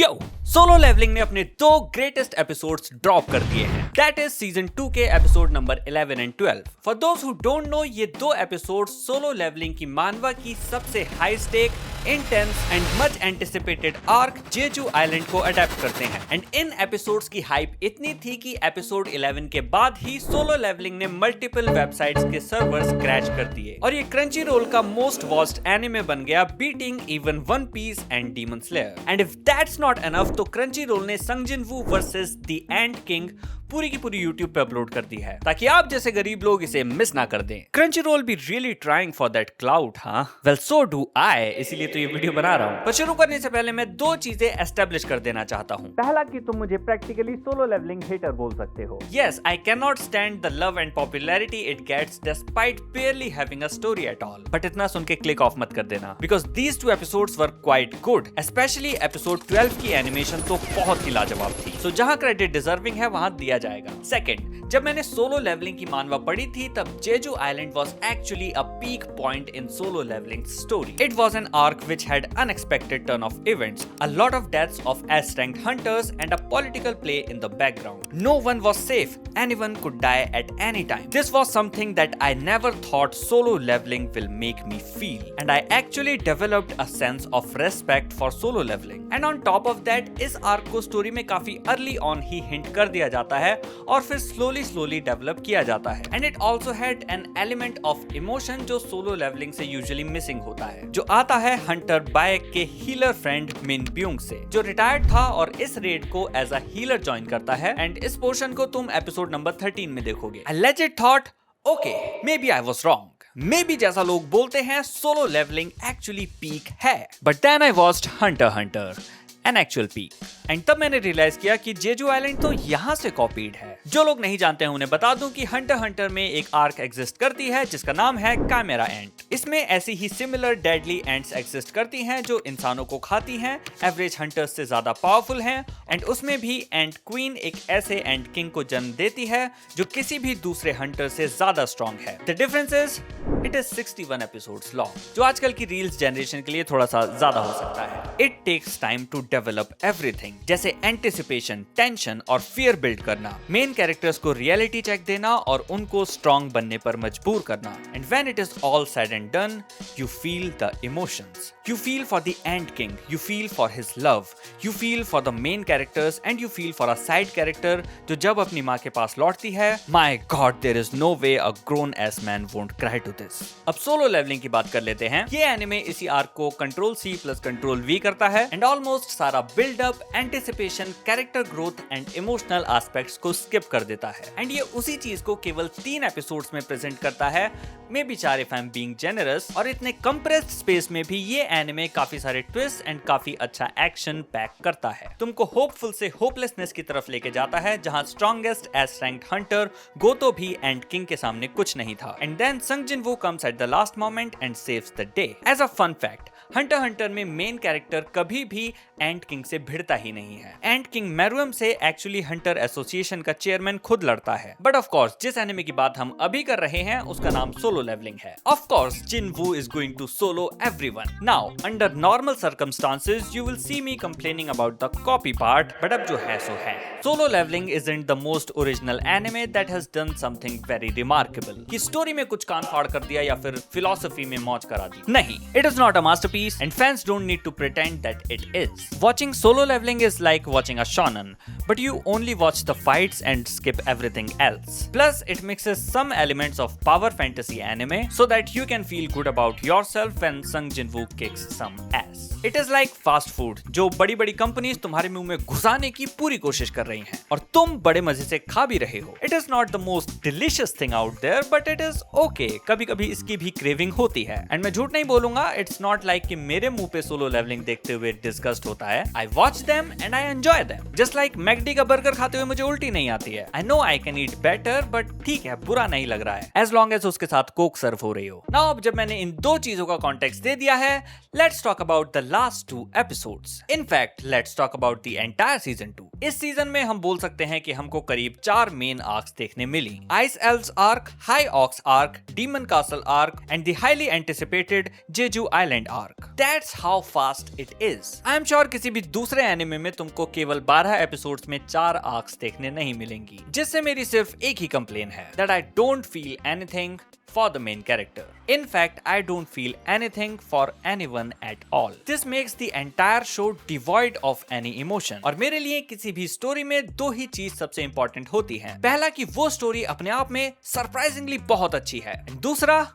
यो solo Leveling ने अपने दो ग्रेटेस्ट एपिसोड्स ड्रॉप कर दिए हैं, दैट इज सीजन 2 के episode number 11 and 12। For those who don't know, ये दो एपिसोड सोलो लेवलिंग की मानवा की सबसे high stake, intense and much anticipated arc Jeju Island को अडेप्ट करते हैं। एंड इन एपिसोड्स की हाइप इतनी थी कि एपिसोड 11 के बाद ही सोलो लेवलिंग ने मल्टीपल वेबसाइट्स के सर्वर्स क्रैश कर दिए और ये क्रंची रोल का मोस्ट वॉच्ड एनिमे बन गया, beating even One Piece and Demon Slayer. And if that's not enough, तो क्रंची रोल ने Sung Jin Woo versus the ant King पूरी की पूरी YouTube पे अपलोड कर दी है, ताकि आप जैसे गरीब लोग इसे मिस ना कर दें। क्रंची रोल भी really trying for that cloud, हाँ वेल सो डू आई, इसीलिए तो ये वीडियो बना रहा हूँ। पर शुरू करने से पहले मैं दो चीजें एस्टेब्लिश कर देना चाहता हूँ। पहला कि तुम मुझे प्रैक्टिकली सोलो लेवलिंग हेटर बोल सकते हो। Yes, I can not stand the love and popularity it gets despite barely having a story at all। But इतना सुन के क्लिक ऑफ मत कर देना, because these two episodes were quite good, especially episode 12 की एनिमेशन तो बहुत ही लाजवाब थी। सो जहाँ क्रेडिट डिजर्विंग है वहाँ दिया जाएगा। सेकंड, जब मैंने सोलो लेवलिंग की मानवा पढ़ी थी, तब Jeju Island was actually a peak point in solo leveling's story. It was an arc which had unexpected turn of events, a lot of deaths of S-ranked hunters and a political play in the background. No one was safe. Anyone could die at any time. This was something that I never thought solo leveling will make me feel, and I actually developed a sense of respect for solo leveling. And on top of that, इस arc को story में काफी early on he hint कर दिया जाता है और फिर स्लोली डेवलप किया जाता है। And it also had an element of emotion जो सोलो लेवलिंग से यूजुअली मिसिंग होता है, जो आता है हंटर बायक के हीलर फ्रेंड मिन ब्यूंग से, जो रिटायर्ड था और इस रेड को एज अ हीलर ज्वाइन करता है। एंड इस पोर्शन को तुम एपिसोड नंबर 13 में देखोगे। I legit thought, okay maybe I was wrong, maybe जैसा लोग बोलते हैं सोलो लेवलिंग एक्चुअली पीक है। But then I watched Hunter Hunter an actual peak, and तब मैंने रियलाइज किया कि जेजू आइलैंड तो यहाँ से कॉपीड है। जो लोग नहीं जानते हैं उन्हें बता दूं कि हंटर हंटर में एक आर्क एग्जिस्ट करती है जिसका नाम है कामेरा एंट। इसमें ऐसी ही सिमिलर डेडली एंट्स एग्जिस्ट करती हैं जो इंसानों को खाती हैं, एवरेज हंटर्स से ज्यादा पावरफुल हैं, एंड उसमें भी एंट क्वीन एक ऐसे एंट किंग को जन्म देती है जो किसी भी दूसरे हंटर से ज्यादा स्ट्रॉन्ग है। The difference is it is 61 episodes long, जो आजकल की रील्स जनरेशन के लिए थोड़ा सा ज्यादा हो सकता है। It takes time to develop everything, जैसे एंटिसिपेशन, टेंशन और फियर बिल्ड करना, मेन कैरेक्टर्स को रियलिटी चेक देना और उनको स्ट्रॉन्ग बनने पर मजबूर करना। And when it is all said and done, you feel the emotions, you feel for the ant King, you feel for his love, you feel for the main characters, and you feel for a side character जो जब अपनी माँ के पास लौटती है, my god there is no way a grown ass man won't cry to this. अब solo levelling की बात कर लेते हैं। ये एनिमे इसी आर्क को Ctrl+C + Ctrl+V करता है एंड ऑलमोस्ट सारा buildup, anticipation, character growth and emotional aspects को स्किप कर देता है। एंड ये उसी चीज को केवल 3 एपिसोड्स में प्रेजेंट करता है, may be 4 if I am being generous. और इतने कंप्रेस्ड स्पेस में भी ये एनिमे काफी सारे ट्विस्ट एंड काफी अच्छा एक्शन पैक करता है। तुमको होपफुल से होपलेसनेस की तरफ लेके जाता है, जहां strongest S ranked Hunter go to भी एंट किंग के सामने कुछ नहीं था। And then Sung Jin Woo comes at the last moment and saves the day. As a fun fact, Hunter Hunter में मेन कैरेक्टर कभी भी एंट किंग से भिड़ता ही नहीं है। एंट किंग मेरुएम से एक्चुअली हंटर एसोसिएशन का चेयरमैन खुद लड़ता है। बट ऑफ कोर्स जिस एनिमे की बात हम अभी कर रहे हैं उसका नाम सोलो लेवलिंग है। Of course Jin Woo is going to solo everyone. Now under normal circumstances you will see me complaining about the copy part, but अब जो है सो है। Solo leveling isn't the most original anime that has done something very remarkable, कि story में कुछ कान फाड़ कर दिया या फिर फिलॉसफी में मौज करा दी। नहीं, it is not a masterpiece and fans don't need to pretend that it is. Watching solo leveling is like watching a shonen, but you only watch the fights and skip everything else. Plus, it mixes some elements of power fantasy anime so that you can feel good about yourself when Sung Jin-woo kicks some ass. It is like fast food, जो बड़ी-बड़ी companies तुम्हारे मुंह में घुसाने की पूरी कोशिश कर रही हैं और तुम बड़े मजे से खा भी रहे हो। It is not the most delicious thing out there, but it is okay. कभी-कभी इसकी भी क्रेविंग होती है। एंड मैं झूठ नहीं बोलूंगा, it's not like कि मेरे मुंह पे सोलो लेवलिंग देखते हुए डिस्गस्ट होता है। I watch them and I enjoy them. Just like McD का बर्गर खाते हुए मुझे उल्टी नहीं आती है। I know I can eat better, but ठीक है, बुरा नहीं लग रहा है, as long as उसके साथ कोक सर्व हो रही हो। Now अब जब मैंने इन दो चीजों का कॉन्टेक्स्ट दे दिया है, let's talk about the last 2 episodes. In fact, let's talk about the entire season 2. इस सीजन में हम बोल सकते हैं कि हमको करीब 4 मेन आर्क्स देखने मिली। Ice elves arc, high orcs arc, demon castle arc and the highly anticipated Jeju Island arc. Arc. That's how fast it is. I am sure किसी भी दूसरे एनिमे में तुमको केवल 12 एपिसोड्स में 4 आर्क्स देखने नहीं मिलेंगी, जिससे मेरी सिर्फ एक ही कंप्लेन है, that I don't feel anything for the main character. In fact, I don't feel anything for anyone at all. This makes the entire show devoid of any emotion. और मेरे लिए किसी भी स्टोरी में दो ही चीज सबसे इंपॉर्टेंट होती हैं। पहला कि वो स्टोरी अपने आप में सरप्राइजिंगली बहुत अच्छी है, दूसरा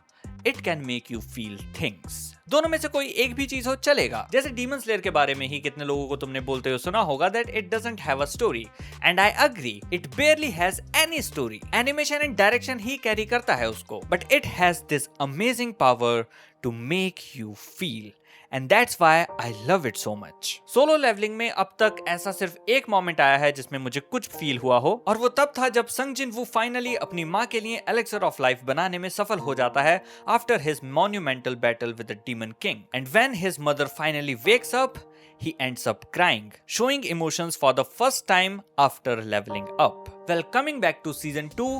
it can make you feel things. दोनों में से कोई एक भी चीज हो चलेगा। जैसे डीमन स्लेयर के बारे में ही कितने लोगों को तुमने बोलते हुए सुना होगा that it doesn't have a story, and I agree, it barely has any story. Animation and direction ही कैरी करता है उसको, but it has this amazing power to make you feel, and that's why I love it so much. Solo leveling में अब तक ऐसा सिर्फ एक मोमेंट आया है जिसमें मुझे कुछ फील हुआ हो, और वो तब था जब संग जिन वू फाइनली अपनी माँ के लिए एलेक्सर ऑफ लाइफ बनाने में सफल हो जाता है after his monumental battle with the demon king, and when his mother finally wakes up he ends up crying, showing emotions for the first time after leveling up. Well, coming back to season 2,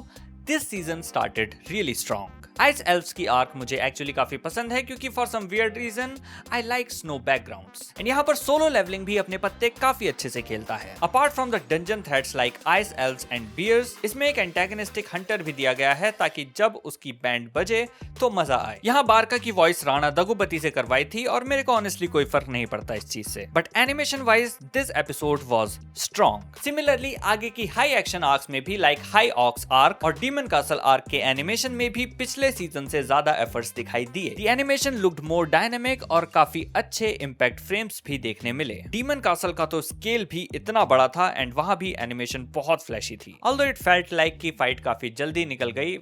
this season started really strong. Ice elves की arc मुझे actually काफी पसंद है क्योंकि for some weird reason I like snow backgrounds, and यहाँ पर solo levelling भी अपने पत्ते काफी अच्छे से खेलता है। Apart from the dungeon threads like ice elves and bears, इसमें एक एंटेगनिस्टिक हंटर भी दिया गया है ताकि जब उसकी बैंड बजे तो मजा आए। यहाँ बारका की वॉइस राणा दगुपति से करवाई थी और मेरे को ऑनेस्टली कोई फर्क नहीं पड़ता इस चीज से, but animation wise this episode was strong. Similarly आगे की हाई एक्शन आर्क्स में भी लाइक हाई ऑक्स आर्क और डीमन कासल आर्क के एनिमेशन में भी पिछले सीजन से ज्यादा एफर्ट्स दिखाई दिए। The animation looked more dynamic और काफी अच्छे इम्पैक्ट फ्रेम्स भी देखने मिले। डीमन कासल का तो स्केल भी इतना बड़ा था एंड वहां भी एनिमेशन बहुत फ्लैशी थी। ऑल्दो इट फेल्ट लाइक कि फाइट काफी जल्दी निकल गई,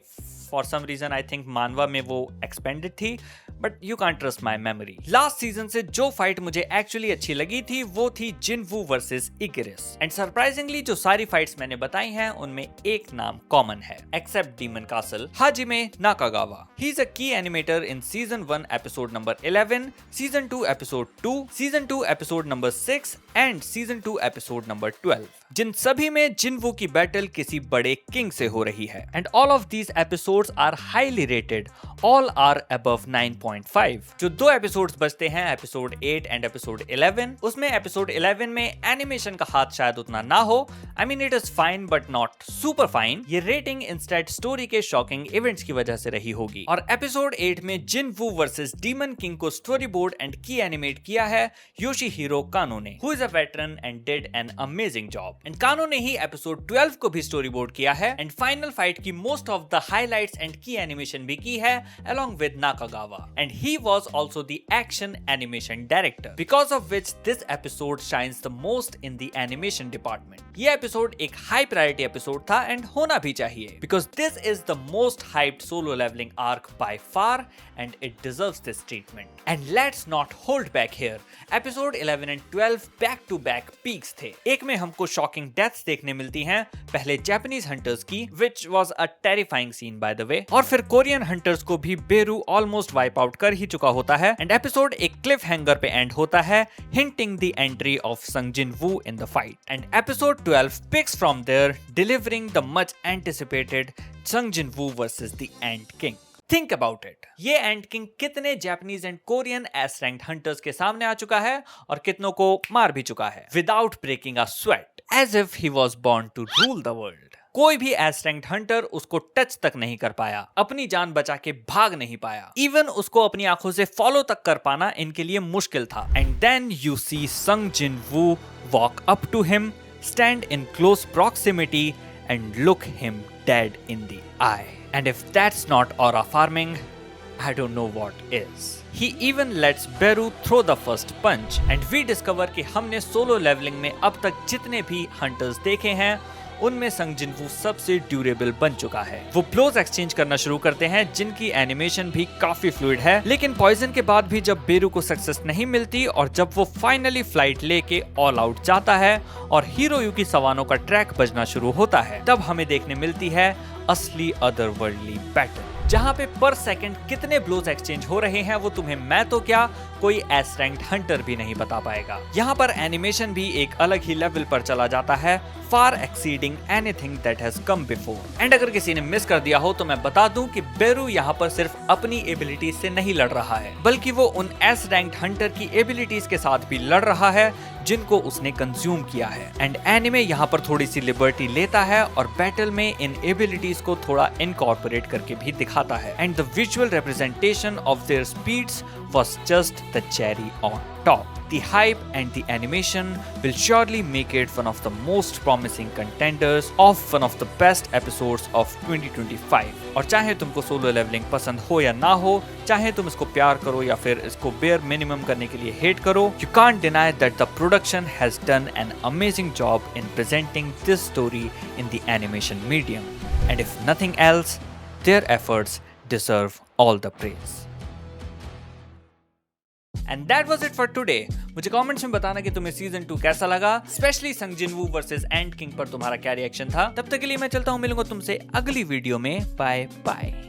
for some reason I think manhwa में वो एक्सपेंडेड थी, but you can't trust my memory. Last season से जो फाइट मुझे एक्चुअली अच्छी लगी थी वो थी जिनवू वर्सेस इगिरिस, एंड सरप्राइजिंगली जो सारी फाइट्स मैंने बताई हैं उनमें एक नाम कॉमन है, except demon castle, Hajime Nakagawa. He is a key animator in season 1 episode number 11, season 2 episode 2, season 2 episode number 6 and season 2 episode number 12, जिन सभी में जिनवू की बैटल किसी बड़े किंग से हो रही है, and all of these episodes are highly rated, all are above 9.5। जो दो एपिसोड्स बचते हैं, एपिसोड 8 एंड एपिसोड 11, उसमें एपिसोड 11 में एनिमेशन का हाथ शायद उतना ना हो, I mean it is fine but not super fine. ये रेटिंग इंस्टेड स्टोरी के शॉकिंग इवेंट्स की वजह से रही होगी। और एपिसोड 8 में जिनवू वर्सेस डीमन किंग को स्टोरी बोर्ड एंड की एनिमेट किया है योशिहिरो कानो ने, who is a veteran and did an amazing job. And कानो ने ही एपिसोड 12 को भी स्टोरी बोर्ड किया है एंड फाइनल फाइट की most of the highlights and की एनिमेशन भी की है along with Nakagawa, and he was also the action animation director, because of which this episode shines the most in the animation department. ये episode एक high priority episode था and होना भी चाहिए, because this is the most hyped solo leveling arc by far and it deserves this treatment. And let's not hold back here. Episode 11 and 12 back to back peaks थे। एक में हमको shocking deaths देखने मिलती हैं, पहले जापानीज हंटर्स की, which was a terrifying scene by the way, और फिर कोरियन हंटर्स को भी बेरू ऑलमोस्ट वाइप आउट कर ही चुका होता है, एंड एपिसोड एक क्लिफ हैंगर पे एंड होता है, hinting the entry of Sung Jin Woo in the fight, and episode 12 picks from there, delivering the much anticipated Sung Jin Woo versus the ant king. Think about it, ये ant king कितने Japanese and Korean S ranked hunters के सामने आ चुका है और कितनों को मार भी चुका है without breaking a sweat, as if he was born to rule the world. कोई भी एस रैंक्ड हंटर उसको टच तक नहीं कर पाया, अपनी जान बचा के भाग नहीं पाया, इवन उसको अपनी आंखों से फॉलो तक कर पाना इनके लिए मुश्किल था। And then you see Sung Jin Woo walk up to him, stand in close proximity and look him dead in the eye, and if that's not aura farming, I don't know what is. He even lets Beru throw the first punch, and we discover कि हमने solo leveling में अब तक जितने भी hunters देखे हैं उनमें संग जिन वू सबसे ड्यूरेबल बन चुका है। वो ब्लोज एक्सचेंज करना शुरू करते हैं जिनकी एनिमेशन भी काफी फ्लूइड है, लेकिन पॉइजन के बाद भी जब बेरू को सक्सेस नहीं मिलती और जब वो फाइनली फ्लाइट लेके ऑल आउट जाता है और हिरोयुकी सवानो का ट्रैक बजना शुरू होता है, तब हमें देखने मिलती है असली अदरवर्ल्डली बैटल। जहाँ पे पर सेकंड कितने ब्लोज एक्सचेंज हो रहे हैं वो तुम्हें मैं तो क्या कोई एस रैंक्ड हंटर भी नहीं बता पाएगा। यहाँ पर एनिमेशन भी एक अलग ही लेवल पर चला जाता है, far exceeding anything that has come before. And अगर किसी ने मिस कर दिया हो तो मैं बता दूं कि बेरू यहाँ पर सिर्फ अपनी एबिलिटीज से नहीं लड़ रहा है, बल्कि वो उन एस रैंक्ड हंटर की एबिलिटीज के साथ भी लड़ रहा है जिनको उसने कंज्यूम किया है। एंड एनिमे यहाँ पर थोड़ी सी लिबर्टी लेता है और बैटल में इन एबिलिटीज को थोड़ा इनकॉर्पोरेट करके भी दिखाता है। And the visual representation of their speeds was just the cherry on top. The hype and the animation will surely make it one of the most promising contenders of one of the best episodes of 2025. और चाहे तुमको solo levelling पसंद हो या ना हो, चाहे तुम इसको प्यार करो या फिर इसको बेयर मिनिमम करने के लिए हेट करो, you can't deny that the production has done an amazing job in presenting this story in the animation medium. And if nothing else, their efforts deserve all the praise. And that was it for today. मुझे comments में बताना कि तुम्हें season 2 कैसा लगा, specially संग जिनवू versus एंट king पर तुम्हारा क्या रिएक्शन था। तब तक के लिए मैं चलता हूँ, मिलूंगा तुमसे अगली वीडियो में। Bye bye.